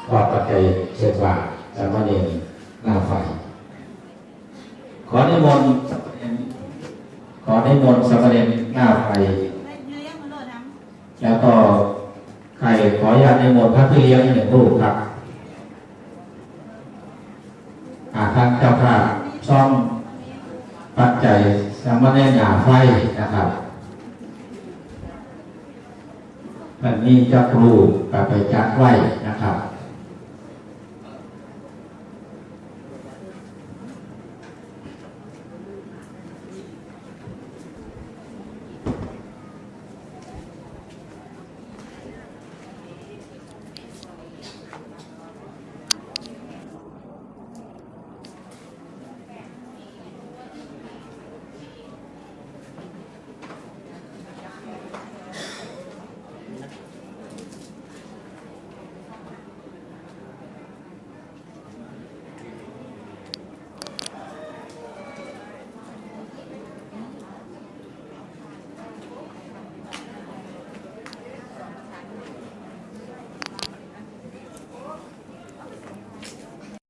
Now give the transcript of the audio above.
ทอดปัจจัยเช็ดว่าสามเณรหน้าไฟขอนิมนต์สามเณรหน้าไฟแล้วก็ใครขออนุญาตนิมนต์พระพี่เลี้ยงหนึ่งรูปครับทางเจ้าภาพช่องปัจจัยสามเณรหน้าไฟนะครับมันมีเจ้าครูไปจัดไว้